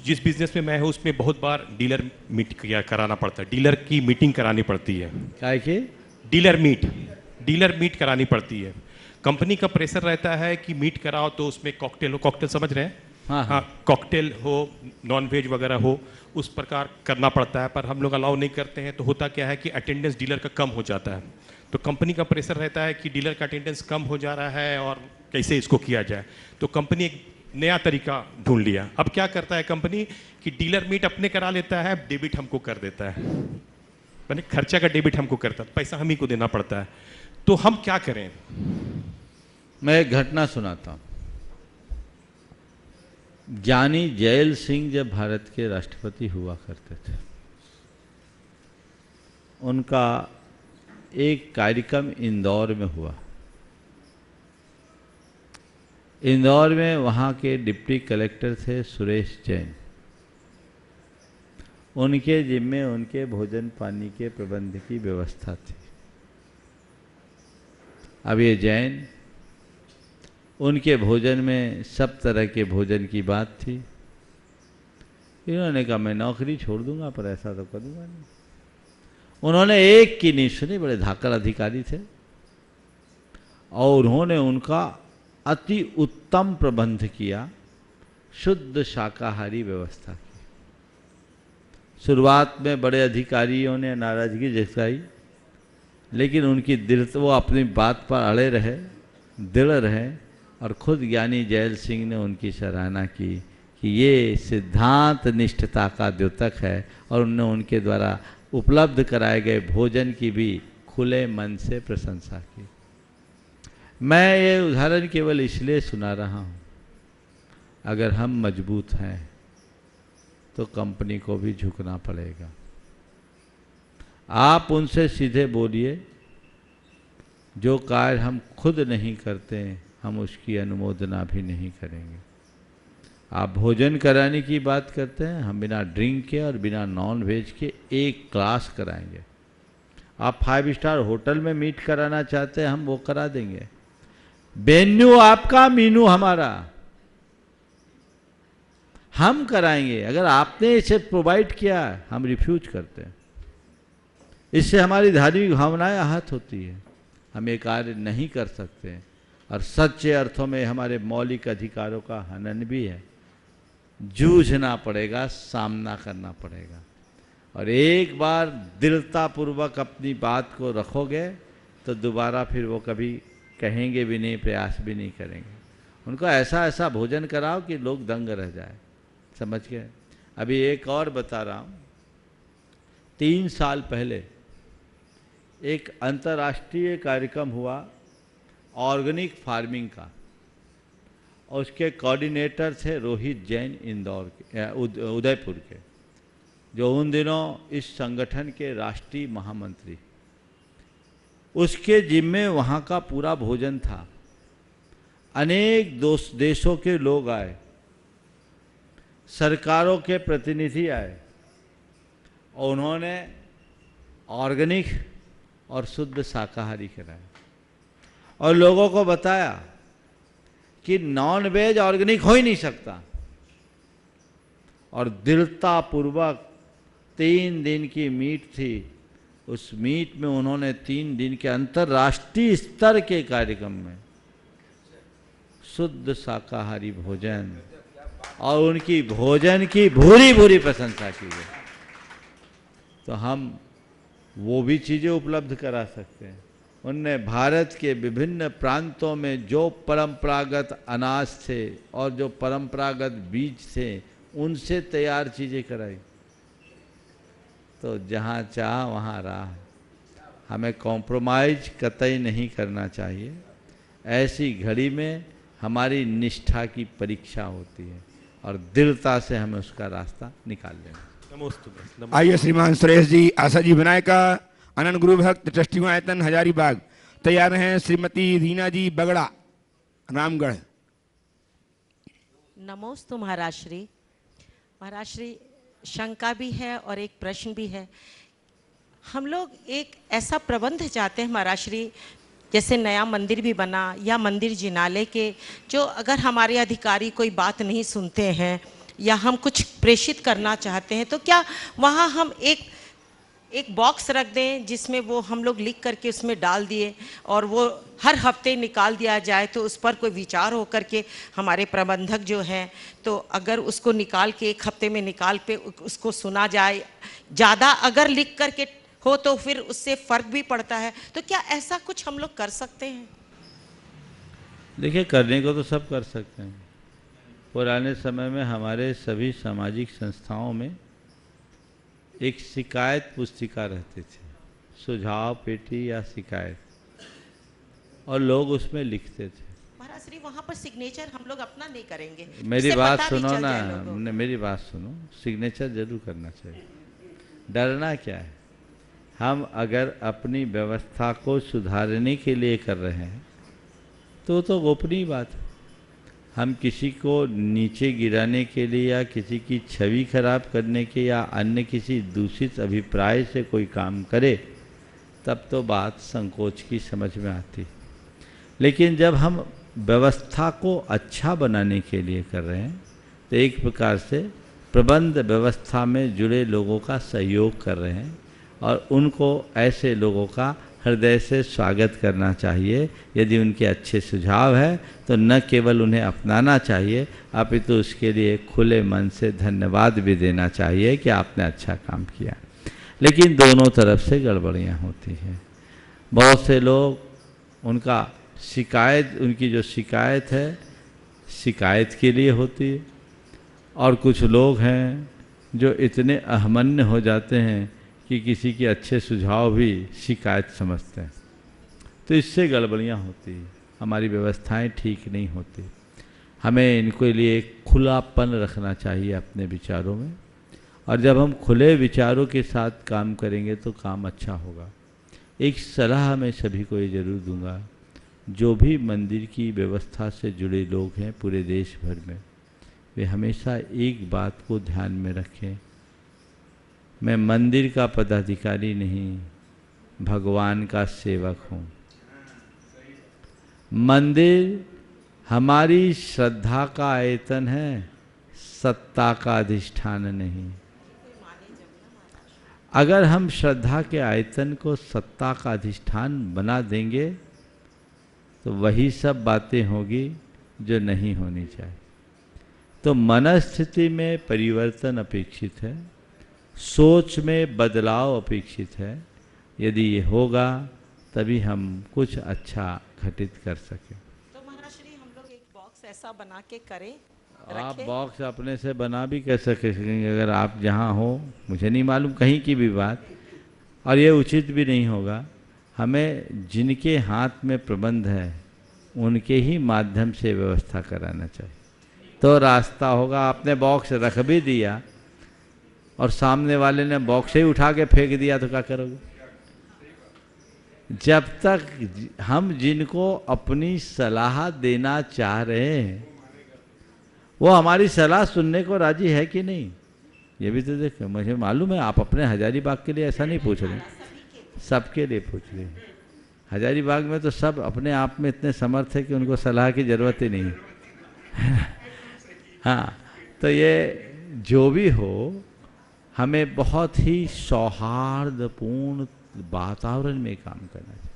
जिस बिजनेस में मैं हूँ उसमें बहुत बार डीलर मीट कराना पड़ता है, डीलर की मीटिंग करानी पड़ती है। क्या है? डीलर मीट करानी पड़ती है। कंपनी का प्रेशर रहता है कि मीट कराओ तो उसमें कॉकटेल हो, कॉकटेल समझ रहे हैं? हाँ, कॉकटेल हो, नॉन वेज वगैरह हो, उस प्रकार करना पड़ता है। पर हम लोग अलाउ नहीं करते हैं, तो होता क्या है कि अटेंडेंस डीलर का कम हो जाता है। तो कंपनी का प्रेशर रहता है कि डीलर का अटेंडेंस कम हो जा रहा है और कैसे इसको किया जाए। तो कंपनी एक नया तरीका ढूंढ लिया। अब क्या करता है कंपनी कि डीलर मीट अपने करा लेता है, डेबिट हमको कर देता है, यानी खर्चा का डेबिट हमको करता है, पैसा हम ही को देना पड़ता है। तो हम क्या करें? मैं एक घटना सुनाता हूँ। ज्ञानी जैल सिंह जब भारत के राष्ट्रपति हुआ करते थे, उनका एक कार्यक्रम इंदौर में हुआ। इंदौर में वहाँ के डिप्टी कलेक्टर थे सुरेश जैन। उनके जिम्मे उनके भोजन पानी के प्रबंध की व्यवस्था थी। अब ये जैन, उनके भोजन में सब तरह के भोजन की बात थी। इन्होंने कहा मैं नौकरी छोड़ दूंगा, पर ऐसा तो करूँगा नहीं। उन्होंने एक की नहीं सुनी, बड़े धाकड़ अधिकारी थे, और उन्होंने उनका अति उत्तम प्रबंध किया, शुद्ध शाकाहारी व्यवस्था की। शुरुआत में बड़े अधिकारियों ने नाराजगी जताई, लेकिन उनकी दृढ़ता, वो अपनी बात पर अड़े रहे, दृढ़ रहे, और खुद ज्ञानी जैल सिंह ने उनकी सराहना की कि ये सिद्धांत निष्ठता का द्योतक है, और उन्होंने उनके द्वारा उपलब्ध कराए गए भोजन की भी खुले मन से प्रशंसा की। मैं ये उदाहरण केवल इसलिए सुना रहा हूँ, अगर हम मजबूत हैं तो कंपनी को भी झुकना पड़ेगा। आप उनसे सीधे बोलिए, जो कार्य हम खुद नहीं करते हम उसकी अनुमोदना भी नहीं करेंगे। आप भोजन कराने की बात करते हैं, हम बिना ड्रिंक के और बिना नॉन वेज के एक क्लास कराएंगे। आप 5 स्टार होटल में मीट कराना चाहते हैं, हम वो करा देंगे। मेन्यू आपका, मीनू हमारा, हम कराएंगे। अगर आपने इसे प्रोवाइड किया हम रिफ्यूज करते हैं। इससे हमारी धार्मिक भावनाएं आहत होती है, हम ये कार्य नहीं कर सकते और सच्चे अर्थों में हमारे मौलिक अधिकारों का हनन भी है। जूझना पड़ेगा, सामना करना पड़ेगा। और एक बार दृढ़तापूर्वक अपनी बात को रखोगे तो दोबारा फिर वो कभी कहेंगे भी नहीं, प्रयास भी नहीं करेंगे। उनको ऐसा ऐसा भोजन कराओ कि लोग दंग रह जाए। समझ गए? अभी एक और बता रहा हूँ। 3 साल पहले एक अंतर्राष्ट्रीय कार्यक्रम हुआ ऑर्गेनिक फार्मिंग का, और उसके कोऑर्डिनेटर थे रोहित जैन, इंदौर के, उदयपुर के, जो उन दिनों इस संगठन के राष्ट्रीय महामंत्री। उसके जिम्मे वहाँ का पूरा भोजन था। अनेक देशों के लोग आए, सरकारों के प्रतिनिधि आए, और उन्होंने ऑर्गेनिक और शुद्ध शाकाहारी कराया और लोगों को बताया कि नॉन वेज ऑर्गेनिक हो ही नहीं सकता। और दृढ़तापूर्वक 3 दिन की मीट थी। उस मीट में उन्होंने 3 दिन के अंतर्राष्ट्रीय स्तर के कार्यक्रम में शुद्ध शाकाहारी भोजन और उनकी भोजन की भूरी भूरी प्रशंसा की गई। तो हम वो भी चीज़ें उपलब्ध करा सकते हैं। उनने भारत के विभिन्न प्रांतों में जो परंपरागत अनाज थे और जो परंपरागत बीज थे, उनसे तैयार चीज़ें कराई। तो जहाँ चाह वहाँ राह। हमें कॉम्प्रोमाइज कतई नहीं करना चाहिए। ऐसी घड़ी में हमारी निष्ठा की परीक्षा होती है और दृढ़ता से हमें उसका रास्ता निकाल लेना। आइए श्रीमान सुरेश जी, आशा जी विनायका, अनंत गुरु भक्त, ट्रस्टी आयतन हजारीबाग तैयार हैं। श्रीमती रीना जी बगड़ा, रामगढ़। नमोस्तु महाराज श्री। महाराज श्री, शंका भी है और एक प्रश्न भी है। हम लोग एक ऐसा प्रबंध चाहते हैं महाराज श्री, जैसे नया मंदिर भी बना या मंदिर जिनाले के, जो अगर हमारे अधिकारी कोई बात नहीं सुनते हैं या हम कुछ प्रेषित करना चाहते हैं, तो क्या वहाँ हम एक बॉक्स रख दें जिसमें वो हम लोग लिख करके उसमें डाल दिए और वो हर हफ्ते निकाल दिया जाए, तो उस पर कोई विचार हो करके हमारे प्रबंधक जो हैं, तो अगर उसको निकाल के 1 हफ्ते में निकाल पे उसको सुना जाए। ज़्यादा अगर लिख करके हो तो फिर उससे फ़र्क भी पड़ता है। तो क्या ऐसा कुछ हम लोग कर सकते हैं? देखिए, करने को तो सब कर सकते हैं। पुराने समय में हमारे सभी सामाजिक संस्थाओं में एक शिकायत पुस्तिका रहती थी, सुझाव पेटी या शिकायत, और लोग उसमें लिखते थे। महाराज श्री, वहाँ पर सिग्नेचर हम लोग अपना नहीं करेंगे। मेरी बात सुनो ना, मेरी बात सुनो। सिग्नेचर जरूर करना चाहिए, डरना क्या है। हम अगर अपनी व्यवस्था को सुधारने के लिए कर रहे हैं तो गोपनीय बात है। हम किसी को नीचे गिराने के लिए या किसी की छवि खराब करने के या अन्य किसी दूषित अभिप्राय से कोई काम करे, तब तो बात संकोच की समझ में आती। लेकिन जब हम व्यवस्था को अच्छा बनाने के लिए कर रहे हैं तो एक प्रकार से प्रबंध व्यवस्था में जुड़े लोगों का सहयोग कर रहे हैं और उनको ऐसे लोगों का हृदय से स्वागत करना चाहिए। यदि उनके अच्छे सुझाव है तो न केवल उन्हें अपनाना चाहिए, अपितु उसके लिए खुले मन से धन्यवाद भी देना चाहिए कि आपने अच्छा काम किया। लेकिन दोनों तरफ से गड़बड़ियाँ होती हैं। बहुत से लोग उनका शिकायत, उनकी जो शिकायत है शिकायत के लिए होती है, और कुछ लोग हैं जो इतने अहमन्य हो जाते हैं कि किसी के अच्छे सुझाव भी शिकायत समझते हैं। तो इससे गड़बड़ियाँ होती हैं, हमारी व्यवस्थाएं ठीक नहीं होती। हमें इनके लिए एक खुलापन रखना चाहिए अपने विचारों में, और जब हम खुले विचारों के साथ काम करेंगे तो काम अच्छा होगा। एक सलाह मैं सभी को ये ज़रूर दूंगा, जो भी मंदिर की व्यवस्था से जुड़े लोग हैं पूरे देश भर में, वे हमेशा एक बात को ध्यान में रखें, मैं मंदिर का पदाधिकारी नहीं, भगवान का सेवक हूँ। मंदिर हमारी श्रद्धा का आयतन है, सत्ता का अधिष्ठान नहीं। अगर हम श्रद्धा के आयतन को सत्ता का अधिष्ठान बना देंगे तो वही सब बातें होगी जो नहीं होनी चाहिए। तो मनस्थिति में परिवर्तन अपेक्षित है, सोच में बदलाव अपेक्षित है। यदि ये होगा तभी हम कुछ अच्छा घटित कर सकें। तो महाराज श्री हम लोग एक बॉक्स ऐसा बना के करें, आप बॉक्स अपने से बना भी कर सकेंगे अगर आप जहाँ हो, मुझे नहीं मालूम कहीं की भी बात, और ये उचित भी नहीं होगा। हमें जिनके हाथ में प्रबंध है उनके ही माध्यम से व्यवस्था कराना चाहिए, तो रास्ता होगा। आपने बॉक्स रख भी दिया और सामने वाले ने बॉक्स ही उठा के फेंक दिया तो क्या करोगे? जब तक हम जिनको अपनी सलाह देना चाह रहे हैं वो हमारी सलाह सुनने को राजी है कि नहीं, ये भी तो देखो। मुझे मालूम है आप अपने हजारीबाग के लिए ऐसा नहीं पूछ रहे, सबके लिए पूछ रहे हैं। हजारीबाग में तो सब अपने आप में इतने समर्थ है कि उनको सलाह की ज़रूरत ही नहीं हाँ, तो ये जो भी हो, हमें बहुत ही सौहार्दपूर्ण वातावरण में काम करना चाहिए।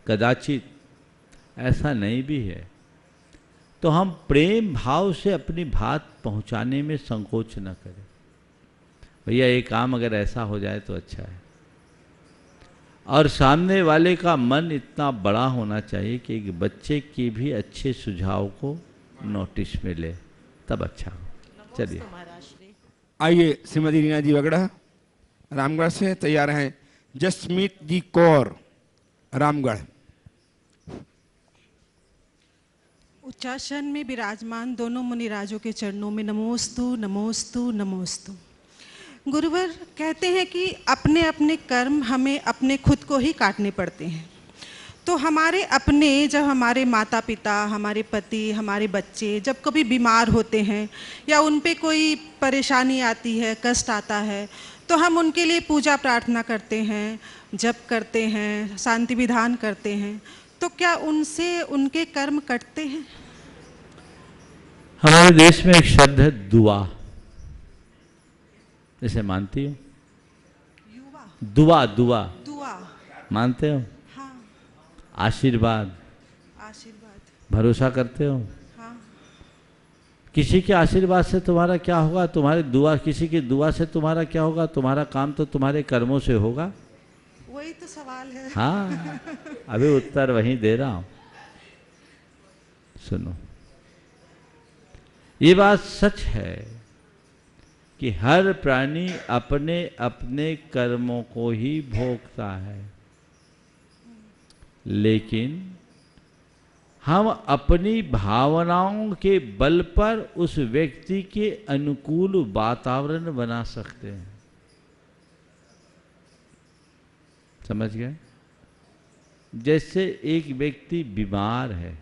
कदाचित ऐसा नहीं भी है तो हम प्रेम भाव से अपनी बात पहुंचाने में संकोच न करें। भैया ये काम अगर ऐसा हो जाए तो अच्छा है, और सामने वाले का मन इतना बड़ा होना चाहिए कि एक बच्चे के भी अच्छे सुझाव को नोटिस में ले, तब अच्छा हो। चलिए आइए श्रीमती रीना जी वगड़ा रामगढ़ से तैयार हैं। जसमीत जी कौर रामगढ़। उच्चासन में विराजमान दोनों मुनिराजों के चरणों में नमोस्तु नमोस्तु नमोस्तु। गुरुवर कहते हैं कि अपने अपने कर्म हमें अपने खुद को ही काटने पड़ते हैं। तो हमारे अपने, जब हमारे माता पिता, हमारे पति, हमारे बच्चे जब कभी बीमार होते हैं या उन पे कोई परेशानी आती है, कष्ट आता है, तो हम उनके लिए पूजा प्रार्थना करते हैं, जप करते हैं, शांति विधान करते हैं। तो क्या उनसे उनके कर्म कटते हैं? हमारे देश में एक शब्द है दुआ, इसे मानती हो? दुआ दुआ दुआ मानते हो? हाँ। आशीर्वाद आशीर्वाद भरोसा करते हो? हाँ। किसी के आशीर्वाद से तुम्हारा क्या होगा? तुम्हारी दुआ, किसी की दुआ से तुम्हारा क्या होगा? तुम्हारा काम तो तुम्हारे कर्मों से होगा। वही तो सवाल है। हाँ, अभी उत्तर वहीं दे रहा हूं। सुनो, ये बात सच है कि हर प्राणी अपने अपने कर्मों को ही भोगता है, लेकिन हम अपनी भावनाओं के बल पर उस व्यक्ति के अनुकूल वातावरण बना सकते हैं। समझ गए? जैसे एक व्यक्ति बीमार है,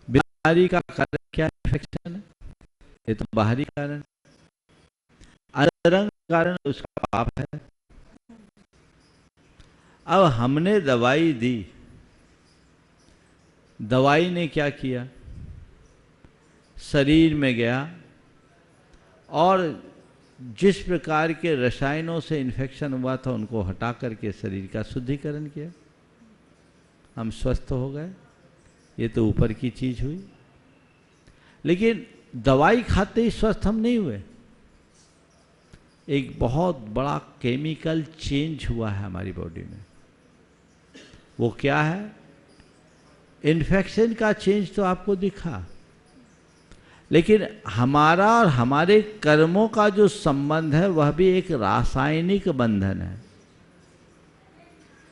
बीमारी का कारण क्या? इन्फेक्शन है, ये तो बाहरी कारण। अंतरंग कारण उसका पाप है। अब हमने दवाई दी, दवाई ने क्या किया? शरीर में गया और जिस प्रकार के रसायनों से इन्फेक्शन हुआ था उनको हटा करके शरीर का शुद्धिकरण किया, हम स्वस्थ हो गए। ये तो ऊपर की चीज हुई, लेकिन दवाई खाते ही स्वस्थ हम नहीं हुए। एक बहुत बड़ा केमिकल चेंज हुआ है हमारी बॉडी में। वो क्या है? इन्फेक्शन का चेंज तो आपको दिखा, लेकिन हमारा और हमारे कर्मों का जो संबंध है वह भी एक रासायनिक बंधन है।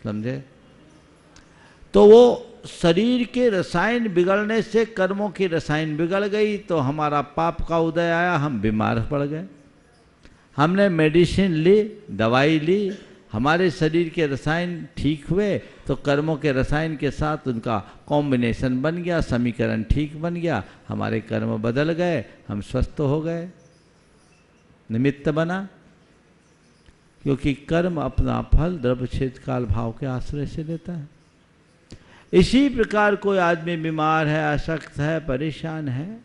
समझे? तो वो शरीर के रसायन बिगड़ने से कर्मों की रसायन बिगड़ गई, तो हमारा पाप का उदय आया, हम बीमार पड़ गए। हमने मेडिसिन ली, दवाई ली, हमारे शरीर के रसायन ठीक हुए, तो कर्मों के रसायन के साथ उनका कॉम्बिनेशन बन गया, समीकरण ठीक बन गया, हमारे कर्म बदल गए, हम स्वस्थ हो गए, निमित्त बना। क्योंकि कर्म अपना फल द्रव्य क्षेत्र काल भाव के आश्रय से लेता है। इसी प्रकार कोई आदमी बीमार है, अशक्त है, परेशान है,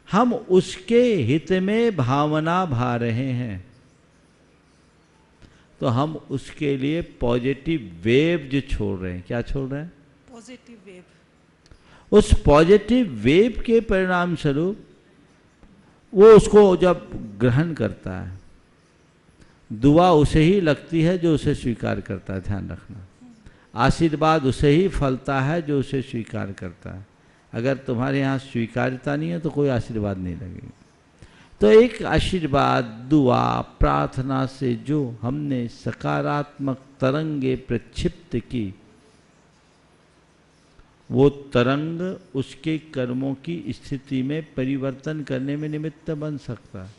हम उसके हित में भावना भा रहे हैं, तो हम उसके लिए पॉजिटिव वेव जो छोड़ रहे हैं। क्या छोड़ रहे हैं? Positive wave. उस पॉजिटिव वेव के परिणाम स्वरूप वो उसको जब ग्रहण करता है, दुआ उसे ही लगती है जो उसे स्वीकार करता है। ध्यान रखना, आशीर्वाद उसे ही फलता है जो उसे स्वीकार करता है। अगर तुम्हारे यहाँ स्वीकार्यता नहीं है तो कोई आशीर्वाद नहीं लगेगा। तो एक आशीर्वाद, दुआ, प्रार्थना से जो हमने सकारात्मक तरंगे प्रक्षिप्त की, वो तरंग उसके कर्मों की स्थिति में परिवर्तन करने में निमित्त बन सकता है,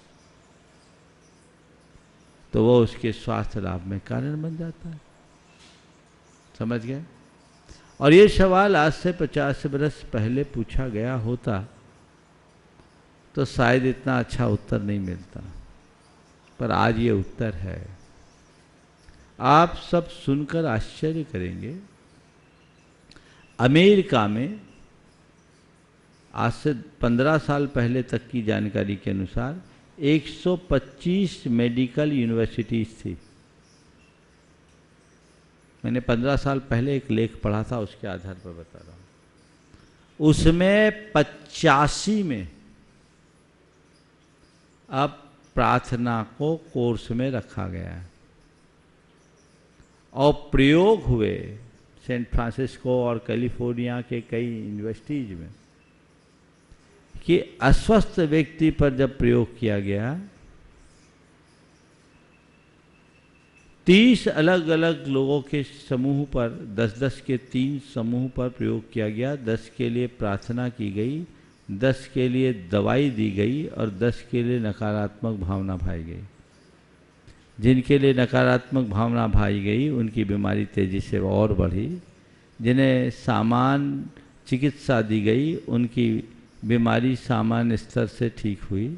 तो वो उसके स्वास्थ्य लाभ में कारण बन जाता है। समझ गए? और ये सवाल आज से 50 वर्ष पहले पूछा गया होता तो शायद इतना अच्छा उत्तर नहीं मिलता, पर आज ये उत्तर है। आप सब सुनकर आश्चर्य करेंगे, अमेरिका में आज से 15 साल पहले तक की जानकारी के अनुसार 125 मेडिकल यूनिवर्सिटीज थी। मैंने 15 साल पहले एक लेख पढ़ा था, उसके आधार पर बता रहा हूँ। उसमें 85 में अब प्रार्थना को कोर्स में रखा गया है, और प्रयोग हुए सेंट फ्रांसिस्को और कैलिफोर्निया के कई यूनिवर्सिटीज में, कि अस्वस्थ व्यक्ति पर जब प्रयोग किया गया, 30 अलग अलग लोगों के समूह पर, 10-10 के 3 समूह पर प्रयोग किया गया। 10 के लिए प्रार्थना की गई, 10 के लिए दवाई दी गई, और 10 के लिए नकारात्मक भावना भाई गई। जिनके लिए नकारात्मक भावना भाई गई उनकी बीमारी तेजी से और बढ़ी, जिन्हें सामान्य चिकित्सा दी गई उनकी बीमारी सामान्य स्तर से ठीक हुई,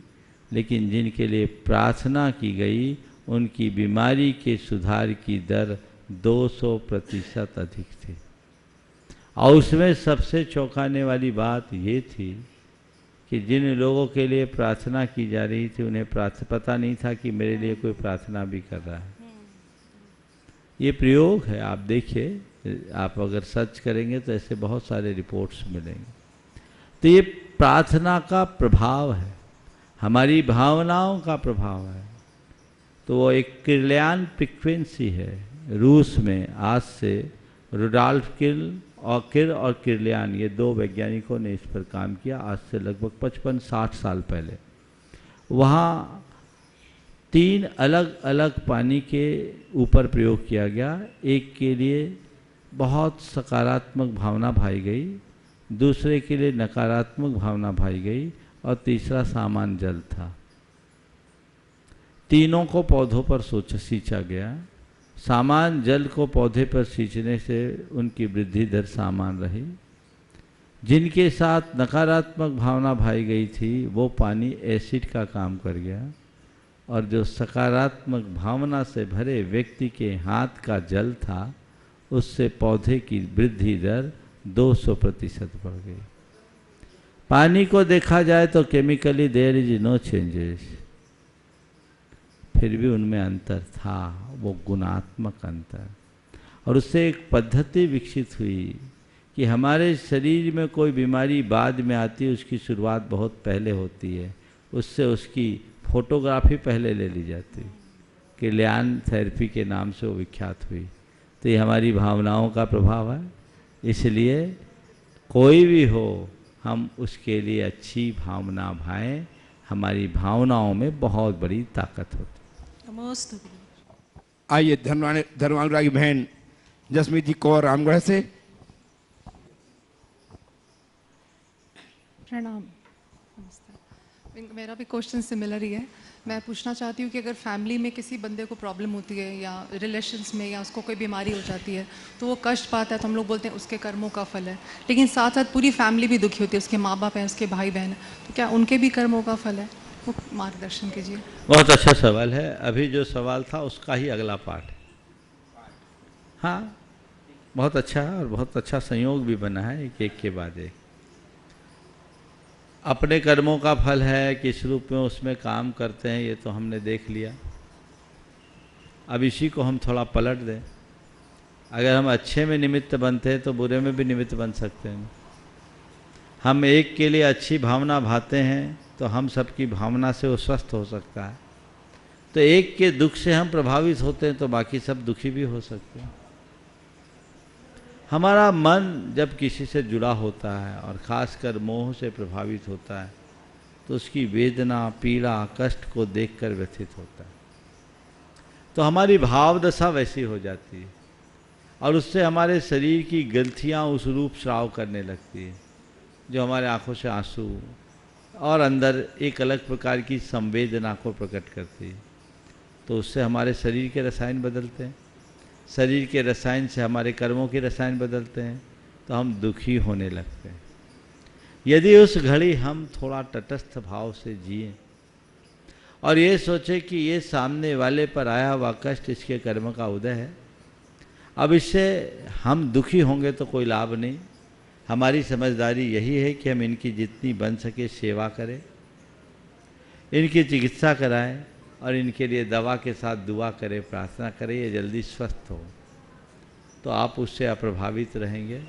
लेकिन जिनके लिए प्रार्थना की गई उनकी बीमारी के सुधार की दर 200% अधिक थी। और उसमें सबसे चौंकाने वाली बात ये थी कि जिन लोगों के लिए प्रार्थना की जा रही थी उन्हें पता नहीं था कि मेरे लिए कोई प्रार्थना भी कर रहा है। ये प्रयोग है, आप देखिए, आप अगर सर्च करेंगे तो ऐसे बहुत सारे रिपोर्ट्स मिलेंगे। तो ये प्रार्थना का प्रभाव है, हमारी भावनाओं का प्रभाव है। तो वो एक किर्लियन फ्रीक्वेंसी है। रूस में आज से रुडॉल्फ किर और किर्लियन, ये 2 वैज्ञानिकों ने इस पर काम किया आज से लगभग 55-60 साल पहले। वहाँ 3 अलग अलग पानी के ऊपर प्रयोग किया गया। एक के लिए बहुत सकारात्मक भावना भाई गई, दूसरे के लिए नकारात्मक भावना भाई गई, और तीसरा सामान्य जल था। तीनों को पौधों पर सींचा गया। सामान्य जल को पौधे पर सींचने से उनकी वृद्धि दर समान रही। जिनके साथ नकारात्मक भावना भाई गई थी वो पानी एसिड का काम कर गया, और जो सकारात्मक भावना से भरे व्यक्ति के हाथ का जल था उससे पौधे की वृद्धि दर 200% बढ़ गई। पानी को देखा जाए तो chemically there is no changes, फिर भी उनमें अंतर था, वो गुणात्मक अंतर। और उससे एक पद्धति विकसित हुई कि हमारे शरीर में कोई बीमारी बाद में आती है, उसकी शुरुआत बहुत पहले होती है, उससे उसकी फोटोग्राफी पहले ले ली जाती, किर्लियन थेरेपी के नाम से वो विख्यात हुई। तो ये हमारी भावनाओं का प्रभाव है। इसलिए कोई भी हो, हम उसके लिए अच्छी भावना भाएं, हमारी भावनाओं में बहुत बड़ी ताकत होती है। आइए धर्मानुरागी बहन जसमीत जी कौर रामगढ़ से। क्वेश्चन सिमिलर ही है। मैं पूछना चाहती हूँ कि अगर फैमिली में किसी बंदे को प्रॉब्लम होती है या रिलेशंस में या उसको कोई बीमारी हो जाती है तो वो कष्ट पाता है, तो हम लोग बोलते हैं उसके कर्मों का फल है, लेकिन साथ साथ पूरी फैमिली भी दुखी होती है, उसके माँ बाप हैं, उसके भाई बहन हैं, तो क्या उनके भी कर्मों का फल है? वो मार्गदर्शन कीजिए। बहुत अच्छा सवाल है। अभी जो सवाल था उसका ही अगला पार्ट है। हाँ, बहुत अच्छा है और बहुत अच्छा संयोग भी बना है, एक के बाद एक। अपने कर्मों का फल है, किस रूप में उसमें काम करते हैं, ये तो हमने देख लिया। अब इसी को हम थोड़ा पलट दें। अगर हम अच्छे में निमित्त बनते हैं तो बुरे में भी निमित्त बन सकते हैं। हम एक के लिए अच्छी भावना भाते हैं तो हम सबकी भावना से वो स्वस्थ हो सकता है। तो एक के दुख से हम प्रभावित होते हैं तो बाकी सब दुखी भी हो सकते हैं। हमारा मन जब किसी से जुड़ा होता है और ख़ासकर मोह से प्रभावित होता है तो उसकी वेदना, पीड़ा, कष्ट को देखकर व्यथित होता है। तो हमारी भाव दशा वैसी हो जाती है और उससे हमारे शरीर की ग्रंथियाँ उस रूप स्राव करने लगती है जो हमारे आँखों से आंसू और अंदर एक अलग प्रकार की संवेदना को प्रकट करती है। तो उससे हमारे शरीर के रसायन बदलते हैं, शरीर के रसायन से हमारे कर्मों के रसायन बदलते हैं, तो हम दुखी होने लगते हैं। यदि उस घड़ी हम थोड़ा तटस्थ भाव से जिए और ये सोचे कि ये सामने वाले पर आया हुआ कष्ट इसके कर्म का उदय है, अब इससे हम दुखी होंगे तो कोई लाभ नहीं। हमारी समझदारी यही है कि हम इनकी जितनी बन सके सेवा करें, इनकी चिकित्सा कराएं और इनके लिए दवा के साथ दुआ करें, प्रार्थना करें ये जल्दी स्वस्थ हो। तो आप उससे अप्रभावित रहेंगे,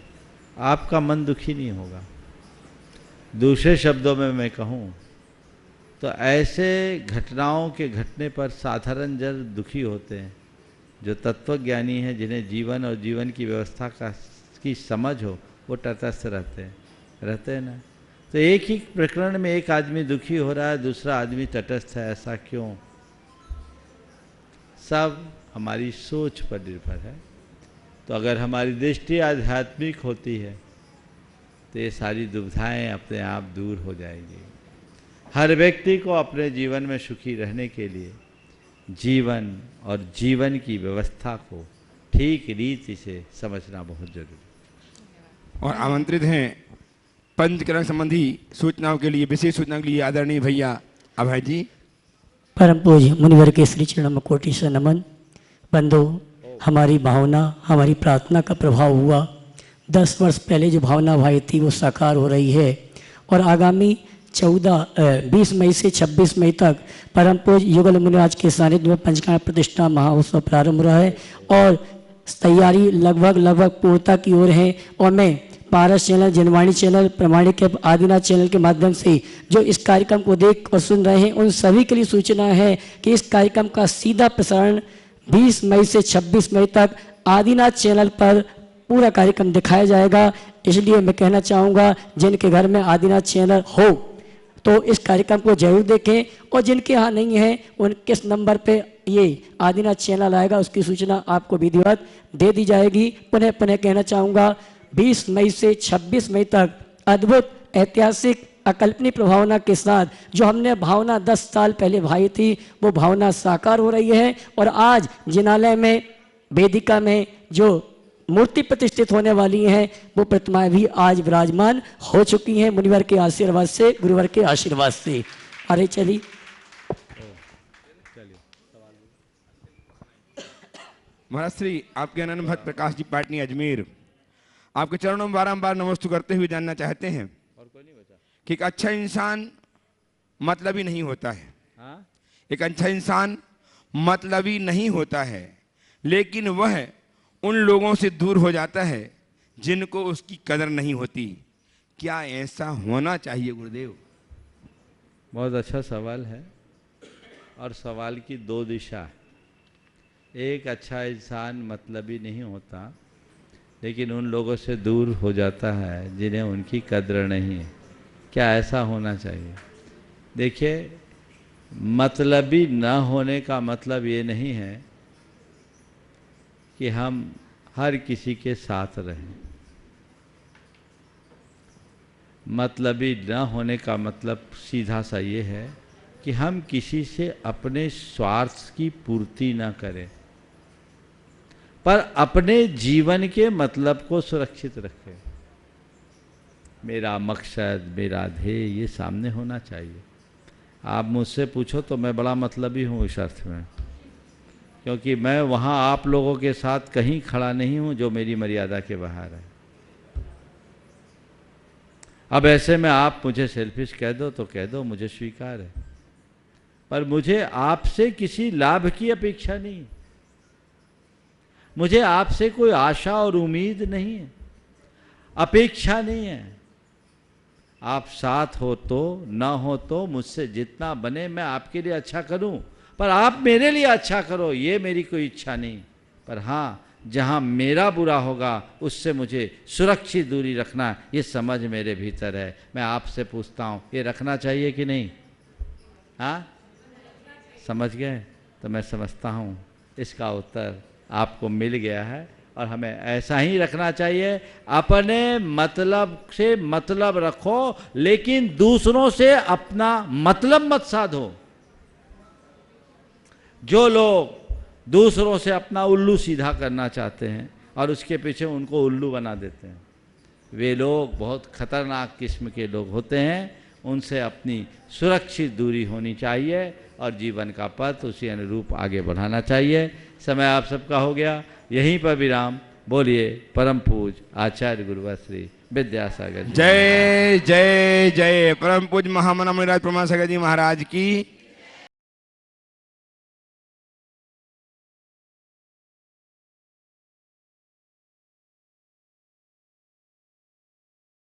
आपका मन दुखी नहीं होगा। दूसरे शब्दों में मैं कहूँ तो ऐसे घटनाओं के घटने पर साधारण जन दुखी होते हैं। जो तत्वज्ञानी हैं, जिन्हें जीवन और जीवन की व्यवस्था की समझ हो, वो तटस्थ रहते हैं ना। तो एक ही प्रकरण में एक आदमी दुखी हो रहा है, दूसरा आदमी तटस्थ है, ऐसा क्यों? सब हमारी सोच पर निर्भर है। तो अगर हमारी दृष्टि आध्यात्मिक होती है तो ये सारी दुविधाएं अपने आप दूर हो जाएंगी। हर व्यक्ति को अपने जीवन में सुखी रहने के लिए जीवन और जीवन की व्यवस्था को ठीक रीति से समझना बहुत जरूरी है। और आमंत्रित हैं पंचकर्म संबंधी सूचनाओं के लिए, विशेष सूचनाओं के लिए आदरणीय भैया अभय जी। परम पूज्य मुनिवर के श्री चरणों में कोटि से नमन। बंधु, हमारी भावना, हमारी प्रार्थना का प्रभाव हुआ। 10 वर्ष पहले जो भावना भाई थी वो साकार हो रही है और आगामी 20 मई से 26 मई तक परम पूज्य युगल मुनिराज के सानिध्य में पंचकर्म प्रतिष्ठा महोत्सव प्रारंभ हो रहा है और तैयारी लगभग पूर्णता की ओर है। और मैं पारस चैनल, जनवाणी चैनल, प्रमाणिक आदिनाथ चैनल के माध्यम से जो इस कार्यक्रम को देख और सुन रहे हैं उन सभी के लिए सूचना है कि इस कार्यक्रम का सीधा प्रसारण 20 मई से 26 मई तक आदिनाथ चैनल पर पूरा कार्यक्रम दिखाया जाएगा। इसलिए मैं कहना चाहूँगा जिनके घर में आदिनाथ चैनल हो तो इस कार्यक्रम को जरूर देखें और जिनके यहाँ नहीं है उन किस नंबर पे ये आदिनाथ चैनल आएगा उसकी सूचना आपको विधिवत दे दी जाएगी। पुनः कहना चाहूँगा 20 मई से 26 मई तक अद्भुत, ऐतिहासिक, अकल्पनीय प्रभावना के साथ जो हमने भावना 10 साल पहले भाई थी वो भावना साकार हो रही है। और आज जिनालय में वेदिका में जो मूर्ति प्रतिष्ठित होने वाली हैं वो प्रतिमाएं भी आज विराजमान हो चुकी हैं मुनिवर के आशीर्वाद से, गुरुवर के आशीर्वाद से। अरे चलिए महाराज श्री आपके अनंत भक्त प्रकाश जी पाटनी अजमेर आपके चरणों में बारंबार नमस्ते करते हुए जानना चाहते हैं कि एक अच्छा इंसान मतलबी नहीं होता है। एक अच्छा इंसान मतलबी नहीं होता है, लेकिन वह उन लोगों से दूर हो जाता है जिनको उसकी कदर नहीं होती। क्या ऐसा होना चाहिए गुरुदेव? बहुत अच्छा सवाल है और सवाल की 2 दिशा है। एक अच्छा इंसान मतलबी नहीं होता लेकिन उन लोगों से दूर हो जाता है जिन्हें उनकी कद्र नहीं है। क्या ऐसा होना चाहिए? देखिए, मतलबी न होने का मतलब ये नहीं है कि हम हर किसी के साथ रहें। मतलबी न होने का मतलब सीधा सा ये है कि हम किसी से अपने स्वार्थ की पूर्ति ना करें, पर अपने जीवन के मतलब को सुरक्षित रखें। मेरा मकसद, मेरा ध्येय ये सामने होना चाहिए। आप मुझसे पूछो तो मैं बड़ा मतलबी हूँ इस अर्थ में, क्योंकि मैं वहाँ आप लोगों के साथ कहीं खड़ा नहीं हूँ जो मेरी मर्यादा के बाहर है। अब ऐसे में आप मुझे सेल्फिश कह दो तो कह दो, मुझे स्वीकार है, पर मुझे आपसे किसी लाभ की अपेक्षा नहीं, मुझे आपसे कोई आशा और उम्मीद नहीं है, अपेक्षा नहीं है। आप साथ हो तो, ना हो तो, मुझसे जितना बने मैं आपके लिए अच्छा करूं, पर आप मेरे लिए अच्छा करो ये मेरी कोई इच्छा नहीं। पर हाँ, जहाँ मेरा बुरा होगा उससे मुझे सुरक्षित दूरी रखना, ये समझ मेरे भीतर है। मैं आपसे पूछता हूँ, ये रखना चाहिए कि नहीं? हाँ, समझ गए? तो मैं समझता हूँ इसका उत्तर आपको मिल गया है, और हमें ऐसा ही रखना चाहिए। अपने मतलब से मतलब रखो, लेकिन दूसरों से अपना मतलब मत साधो। जो लोग दूसरों से अपना उल्लू सीधा करना चाहते हैं और उसके पीछे उनको उल्लू बना देते हैं, वे लोग बहुत खतरनाक किस्म के लोग होते हैं। उनसे अपनी सुरक्षित दूरी होनी चाहिए और जीवन का पथ उसी अनुरूप आगे बढ़ाना चाहिए। समय आप सबका हो गया, यहीं पर विराम। बोलिए परम पूज आचार्य गुरुवर श्री विद्यासागर जी। जय जय जय। परम पूज महामना मुनिराज प्रमासागर जी महाराज की